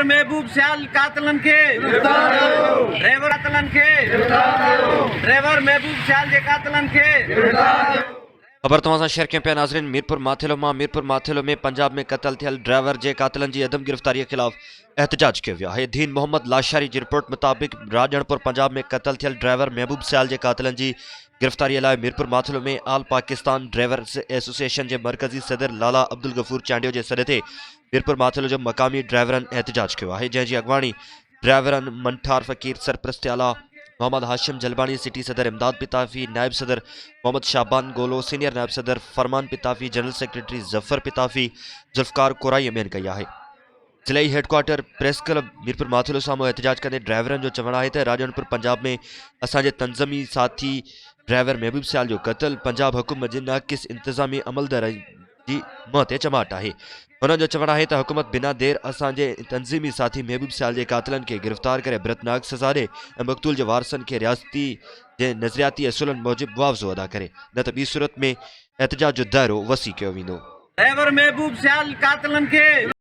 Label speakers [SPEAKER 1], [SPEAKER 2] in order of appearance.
[SPEAKER 1] महबूब सियाल कातलन के ड्राइवर कातलन के ड्राइवर महबूब सियाल जे कातलन के।
[SPEAKER 2] खबर तव्हां शेयर कयूं पिया नाज़रीन। मीरपुर माथेलो में पंजाब में क़त्ल थियल ड्राइवर जे कातलन जी अदम गिरफ़्तारी खिलाफ़ एहतजाज किया वियो आहे। दीन मोहम्मद लाशारी जी रिपोर्ट मुताबिक राजणपुर पंजाब में क़त्ल थियल ड्राइवर महबूब सियाल जे कातलन जी गिरफ़्तारी लाइ मीरपुर माथेलो में आल पाकिस्तान ड्राइवर्स एसोसिएशन के मरकज़ी सदर लाला अब्दुल गफूर चांडियो के सॾ ते मीरपुर माथेलो जो मकामी ड्राइवरन एहतजाज किया है, जंहिंजी अॻवानी ड्राइवरन मंठार फ़कीर सरप्रस्त आला मोहम्मद हाशिम जलबानी, सिटी सदर इमदाद पिताफी, नायब सदर मोहम्मद शाबान गोलो, सीनियर नायब सदर फरमान पिताफी, जनरल सेक्रेटरी जफर पिताफी, जुल्फकार कोराई अमेन कई है। जिले headquarter press club Mirpur Mathelo सामूं एहतजाज कंदे ड्राइवरन जो चवण है तो राजणपुर पंजाब में असांजे तंज़मी साथी ड्राइवर महबूब सियाल जो क़त्ल पंजाब हुकूमत जे नाक़िस इंतज़ामी अमलदार जी मौत ते चमाट है। उन्होंने जो चवण है तो हुकूमत बिना देर असांजे तंज़ीमी साथी महबूब सियाल के कातलन के गिरफ़्तार करे बरतनाक सज़ा दे ऐं मक़तूल के वारसन के रियासती जे नज़रियाती असूलन मूजिब मुआवज़ो अदा करे, न तो ॿी सूरत में एहतजाज जो दायरो वसी कियो वेंदो।
[SPEAKER 1] ड्राइवर महबूब सियाल कातलन के